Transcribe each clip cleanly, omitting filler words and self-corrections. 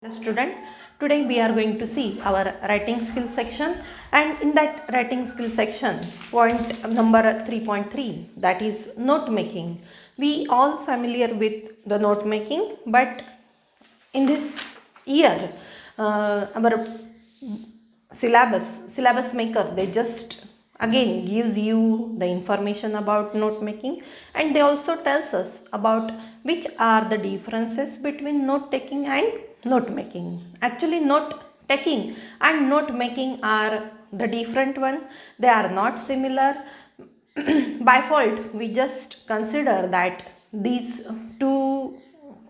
Hello student, today we are going to see our writing skill section, and in that writing skill section point number 3.3, that is note making. We all familiar with the note making, but in this year our syllabus maker, they just again gives you the information about note making, and they also tells us about which are the differences between note taking and note making. Actually, note taking and note making are the different one. They are not similar. By fault, we just consider that these two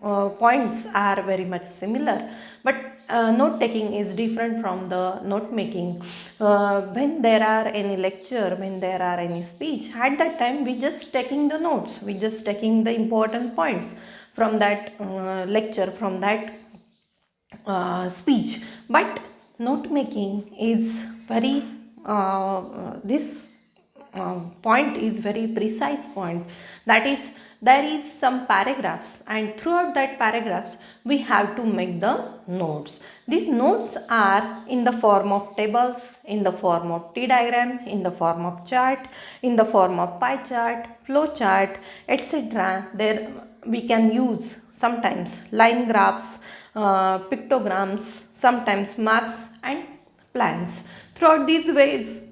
points are very much similar, but note taking is different from the note making. When there are any lecture, when there are any speech, at that time we just taking the notes, we just taking the important points from that lecture, from that speech. But note making is very this point is very precise point, that is, there is some paragraphs, and throughout that paragraphs we have to make the notes. These notes are in the form of tables, in the form of T diagram, in the form of chart, in the form of pie chart, flow chart, etc. There we can use sometimes line graphs, pictograms, sometimes maps and plans. Throughout these ways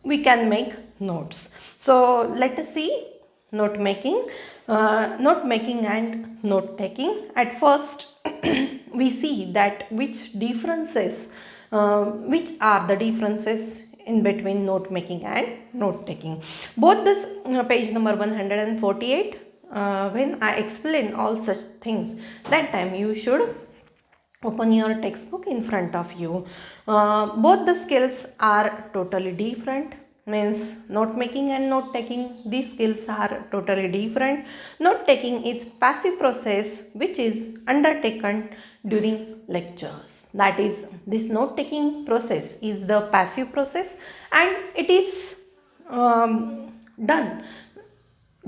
we can make notes. So let us see note making, and note taking. At first we see that which are the differences in between note making and note taking. Both this page number 148, when I explain all such things, that time you should open your textbook in front of you. Both the skills are totally different, means note making and note taking, these skills are totally different. Note taking is passive process which is undertaken during lectures. That is, this note taking process is the passive process, and it is done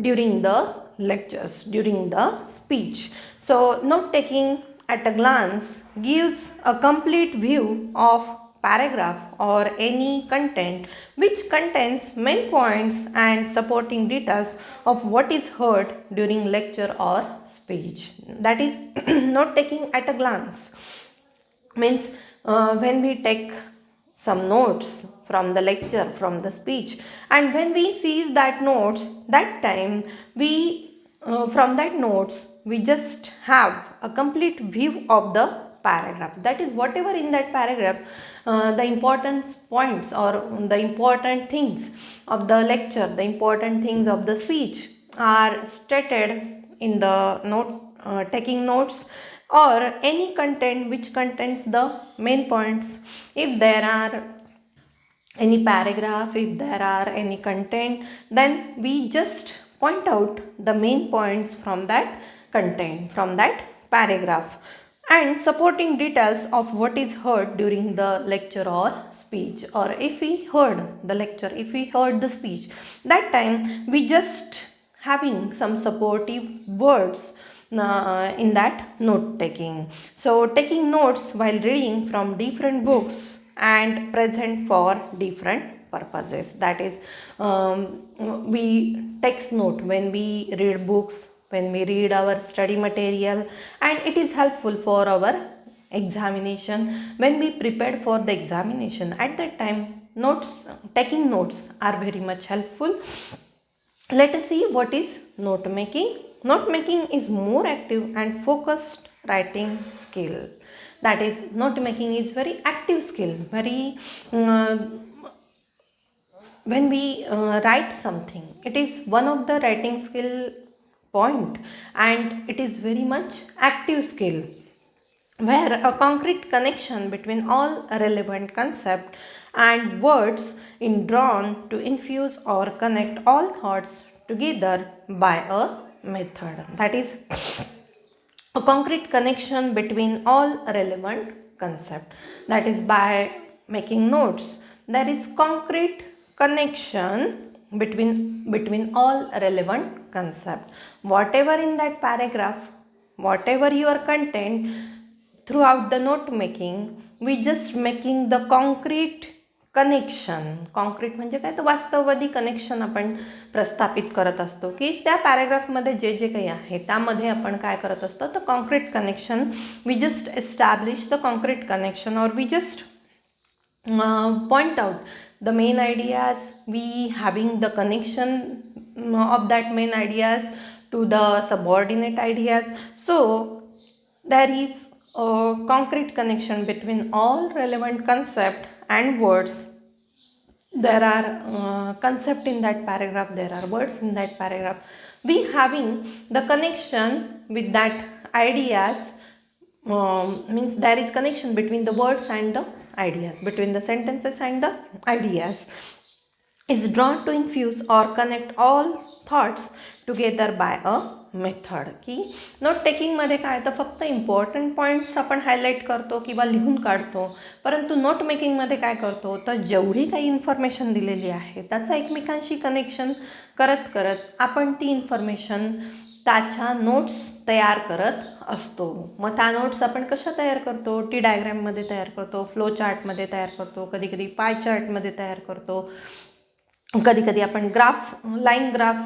during the lectures, during the speech. So note taking at a glance gives a complete view of paragraph or any content which contains main points and supporting details of what is heard during lecture or speech. That is note taking at a glance. Means when we take some notes from the lecture, from the speech, and when we see that notes, that time we from that notes we just have a complete view of the paragraph. That is, whatever in that paragraph, the important points or the important things of the lecture, the important things of the speech are stated in the note, taking notes, or any content which contains the main points. If there are any paragraph, if there are any content, then we just point out the main points from that content, from that paragraph, and supporting details of what is heard during the lecture or speech. Or if we heard the lecture, if we heard the speech, that time we just having some supportive words in that note taking. So taking notes while reading from different books and present for different purposes. That is, we text note when we read books, when we read our study material, and it is helpful for our examination. When we prepared for the examination, at that time notes, taking notes are very much helpful. Let us see what is note making. Note making is more active and focused writing skill. That is, note making is very active skill. Very when we write something, it is one of the writing skill point, and it is very much active skill, where a concrete connection between all relevant concepts and words is drawn to infuse or connect all thoughts together by a method. That is, a concrete connection between all relevant concepts. That is, by making notes, there is concrete connection between all relevant concepts. Whatever in that paragraph, whatever your content, throughout the note making we just making the concrete connection. Concrete म्हणजे काय तर वास्तववादी connection आपण प्रस्थापित करत असतो की त्या पॅराग्राफमध्ये जे जे काही आहे त्यामध्ये आपण काय करत असतो तर concrete connection we just establish the concrete connection और we just point out the main ideas, we having the connection of that main ideas to the subordinate ideas. So there is a concrete connection between all relevant concept and words. There are concept in that paragraph, there are words in that paragraph. We having the connection with that ideas, means there is connection between the words and the ideas, between the sentences and the ideas, is drawn to infuse or connect all thoughts together by a method. की note टेकिंगमध्ये काय तर फक्त important points आपण highlight करतो किंवा लिहून काढतो, परंतु नोट मेकिंगमध्ये काय करतो तर जेवढी काही इन्फॉर्मेशन दिलेली आहे त्याचं एकमेकांशी कनेक्शन करत करत आपण ती इन्फॉर्मेशन त्याच्या नोट्स तयार करत असतो. मग त्या नोट्स आपण कशा तयार करतो, टी डायग्रॅममध्ये तयार करतो, फ्लो चार्टमध्ये तयार करतो, कधी कधी पाय चार्टमध्ये तयार करतो, कधी कधी आपण ग्राफ, लाईन ग्राफ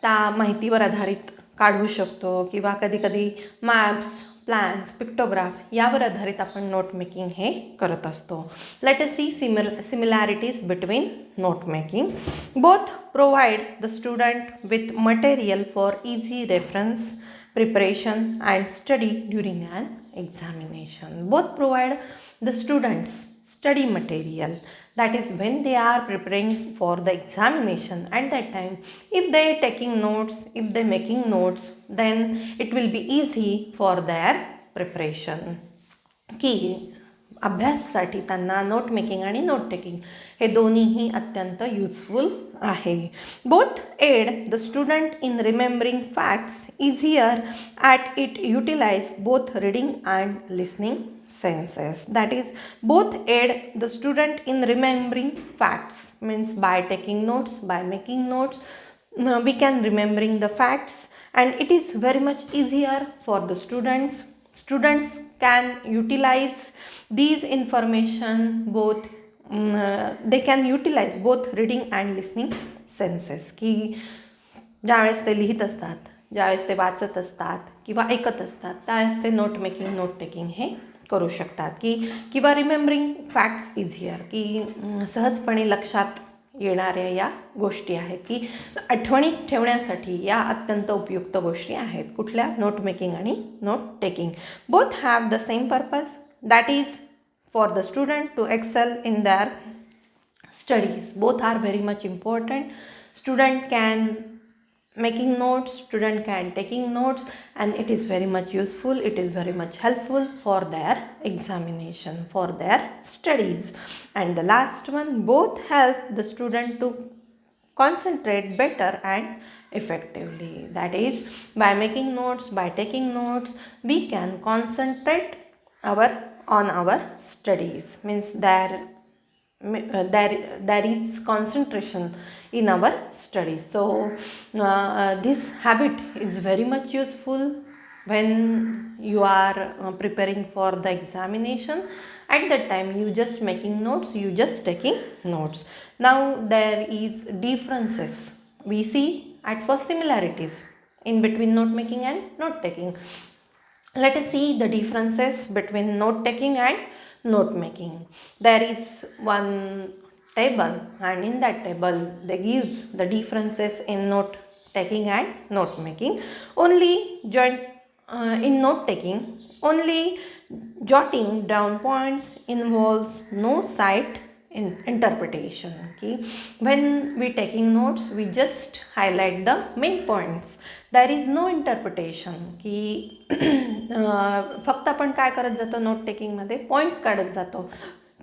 त्या माहितीवर आधारित काढू शकतो, किंवा कधी कधी मॅप्स, प्लॅन्स, पिक्टोग्राफ यावर आधारित आपण नोट मेकिंग हे करत असतो. Let us see similarities between note making. Both provide the student with material for easy reference, preparation and study during an examination. Both provide the students study material, that is when they are preparing for the examination. At that time if they taking notes, if they making notes, then it will be easy for their preparation. की अभ्यासासाठी त्यांना note making आणि note taking हे दोन्हीही अत्यंत useful आहे. Both aid the student in remembering facts easier at it utilize both reading and listening senses. That is, both aid the student in remembering facts, means by taking notes, by making notes, we can remembering the facts, and it is very much easier for the students. Students can utilize these information both, they can utilize both reading and listening senses. की ज्यावेळेस ते लिहित असतात, ज्यावेळेस ते वाचत असतात किंवा ऐकत असतात, त्यावेळेस ते नोट मेकिंग, नोट टेकिंग हे करू शकतात. की किंवा रिमेंबरिंग फॅक्ट्स इझियर, की सहजपणे लक्षात येणाऱ्या या गोष्टी आहेत, की आठवणीत ठेवण्यासाठी या अत्यंत उपयुक्त गोष्टी आहेत. कुठल्या? नोट मेकिंग आणि note taking. Both have the same purpose, that is for the student to excel in their studies. Both are very much important. Student can making notes, student can taking notes, and it is very much useful, it is very much helpful for their examination, for their studies. And the last one, both help the student to concentrate better and effectively. That is, by making notes, by taking notes, we can concentrate on our studies, means there is concentration in our studies. So this habit is very much useful when you are preparing for the examination. At that time you just making notes, you just taking notes. Now there is differences. We see at first similarities in between note making and note taking. Let us see the differences between note taking and note making. There is one table, and in that table they gives the differences in note taking and note making. Only in note taking, only jotting down points involves no sight in interpretation. Okay? When we taking notes, we just highlight the main points. There is no interpretation. की फक्त आपण काय करत जातो note टेकिंगमध्ये, points काढत जातो,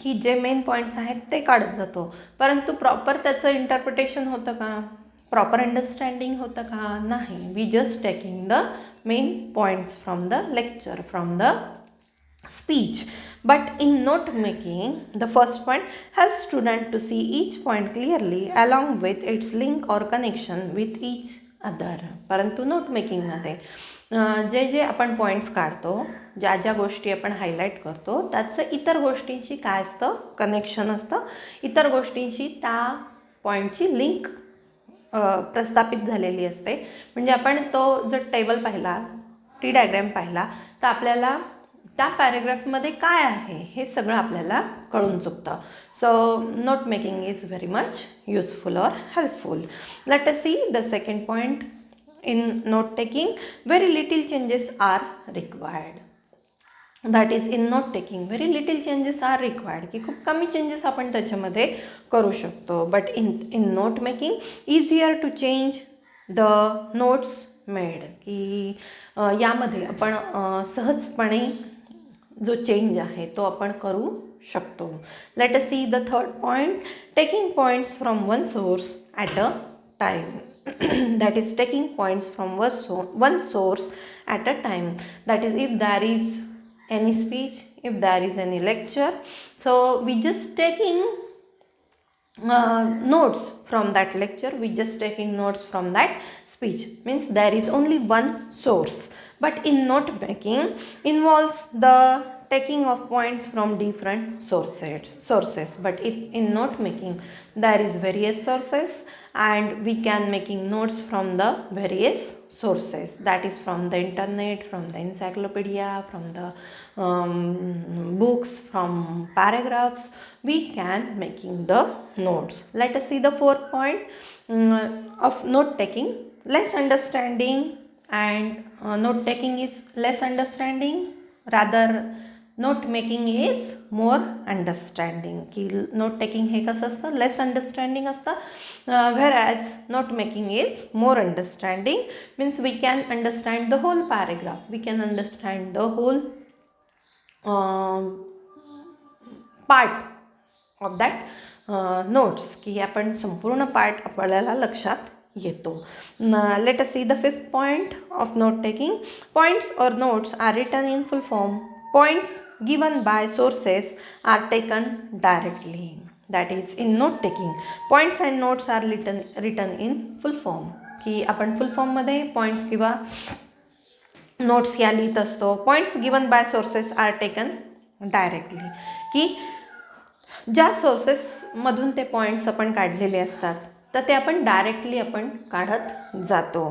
की जे main points आहेत ते काढत जातो, परंतु प्रॉपर त्याचं इंटरप्रिटेशन होतं का, प्रॉपर अंडरस्टँडिंग होतं का, नाही. We just taking the main points from the lecture, from the speech. But in note making, the first point helps student to see each point clearly along with its link or connection with each other. परंतु note मेकिंगमध्ये जे जे आपण points काढतो, ज्या ज्या गोष्टी आपण highlight करतो, त्याचं इतर गोष्टींशी काय असतं, कनेक्शन असतं, इतर गोष्टींशी त्या पॉईंटची लिंक प्रस्थापित झालेली असते. म्हणजे आपण तो जर टेबल पाहिला, टी डायग्रॅम पाहिला, तर आपल्याला त्या पॅरेग्राफमध्ये काय आहे हे सगळं आपल्याला कळून चुकतं. So note making is very much useful और helpful. Let us see the second point. In note taking, very little changes are required. That is, in note taking very little changes are required, की खूप कमी changes आपण त्याच्यामध्ये करू शकतो. But in note making easier to change the notes made, की यामध्ये आपण सहजपणे जो चेंज आहे तो आपण करू शकतो. Late us see the third point. Taking points from one source at a time. That is, taking points from one source at a time. That is, if there is any speech, if there is any lecture, so we just taking notes from that lecture, we just taking notes from that speech, means there is only one source. But in note making involves the taking of points from different sources. But in note making there is various sources, and we can making notes from the various sources. That is, from the internet, from the encyclopedia, from the books, from paragraphs, we can making the notes. Let us see the fourth point of note taking. Less understanding, and note taking is less understanding, rather note making is more understanding. की note taking हे कसं असतं, less understanding असतं, whereas note making is more understanding. Means we can understand the whole paragraph, we can understand the whole part of that notes, की आपण संपूर्ण part आपल्याला लक्षात येतो. Let us see the fifth point of note taking. Points और notes are written in full form. Points given by sources are taken directly. That is, in note taking points and notes are written in full form. की आपण full फॉर्ममध्ये points किंवा notes या लिहित असतो. Points given by sources are taken directly, की ज्या सोर्सेसमधून ते पॉईंट्स आपण काढलेले असतात तर ते आपण डायरेक्टली आपण काढत जातो.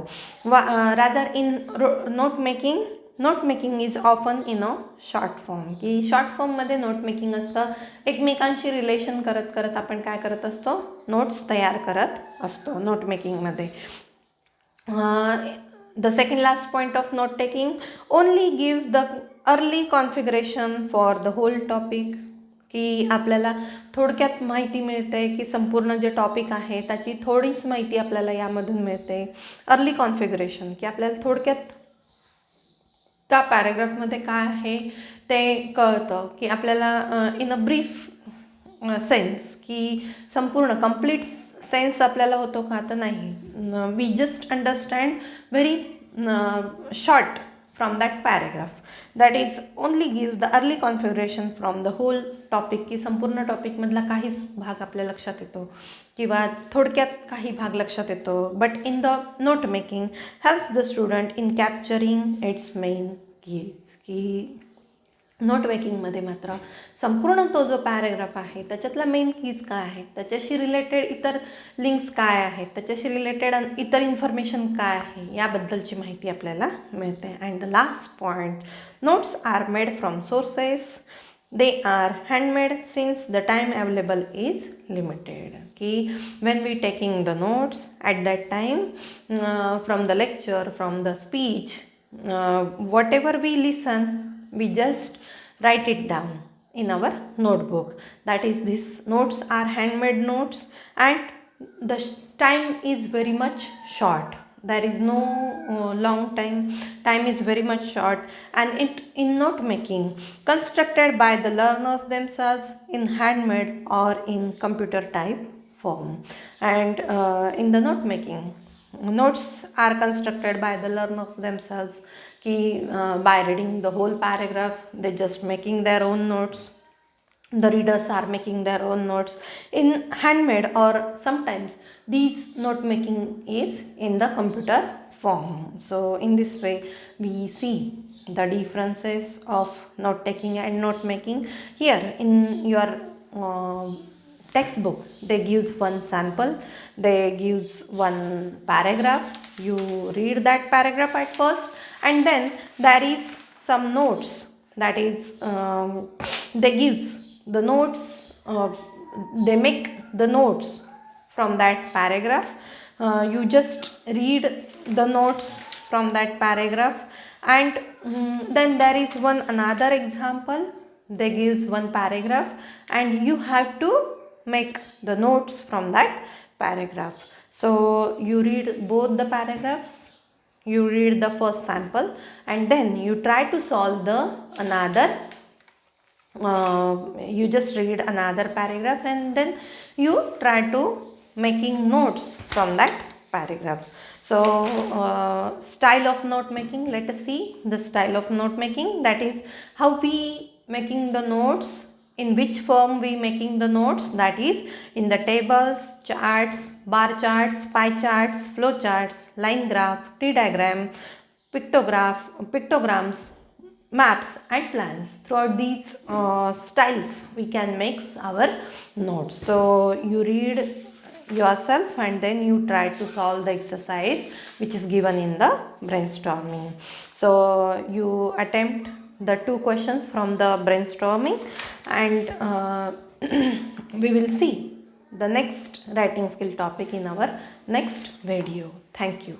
Rather in note making is often in a short form, की शॉर्ट फॉर्ममध्ये नोट मेकिंग असतं. एकमेकांशी रिलेशन करत करत आपण काय करत असतो, नोट्स तयार करत असतो नोट मेकिंगमध्ये. The second last point of note taking. Only give the early configuration for the whole topic, की आपल्याला थोडक्यात माहिती मिळते, की संपूर्ण जे टॉपिक आहे त्याची थोडीच माहिती आपल्याला यामधून मिळते. अर्ली कॉन्फिगरेशन, की आपल्याला थोडक्यात त्या पॅरेग्राफमध्ये काय आहे ते कळतं, की आपल्याला इन अ ब्रीफ सेन्स, की संपूर्ण कंप्लीट सेन्स आपल्याला होतो का, तर नाही. We just understand very short from that paragraph. That is only give the early configuration from the whole topic, की संपूर्ण टॉपिकमधला काहीच भाग आपल्या लक्षात येतो किंवा थोडक्यात काही भाग लक्षात येतो. But in the note making help the student in capturing it's main keys, की नोट मेकिंगमध्ये मात्र संपूर्ण तो जो पॅरेग्राफ आहे त्याच्यातला मेन कीज काय आहे, त्याच्याशी रिलेटेड इतर लिंक्स काय आहेत, त्याच्याशी रिलेटेड इतर इन्फॉर्मेशन काय आहे याबद्दलची माहिती आपल्याला मिळते. And the last point. Notes are made from sources. They are handmade since the time available is limited. कि when we taking the notes at that time from the lecture, from the speech, whatever we listen, we just write it down in our notebook. That is, these notes are handmade notes, and the time is very much short. There is no long time is very much short, and it in note making constructed by the learners themselves in handmade or in computer type form. And in the note making, notes are constructed by the learners themselves, ki by reading the whole paragraph they just making their own notes. The readers are making their own notes in handmade, or sometimes these note making is in the computer form. So in this way we see the differences of note taking and note making. Here in your textbook they gives one sample, they gives one paragraph. You read that paragraph at first, and then there is some notes, that is they gives the notes, they make the notes from that paragraph. You just read the notes from that paragraph, and then there is one another example, they gives one paragraph and you have to make the notes from that paragraph. So you read both the paragraphs, you read the first sample, and then you try to solve the another, you just read another paragraph and then you try to making notes from that paragraph. So style of note making, let us see the style of note making, that is how we making the notes, in which form we making the notes, that is in the tables, charts, bar charts, pie charts, flow charts, line graph, tree diagram, pictograms, maps and plans. Throughout these styles we can make our notes. So you read yourself and then you try to solve the exercise which is given in the brainstorming. So you attempt the 2 questions from the brainstorming, and we will see the next writing skill topic in our next video. Thank you.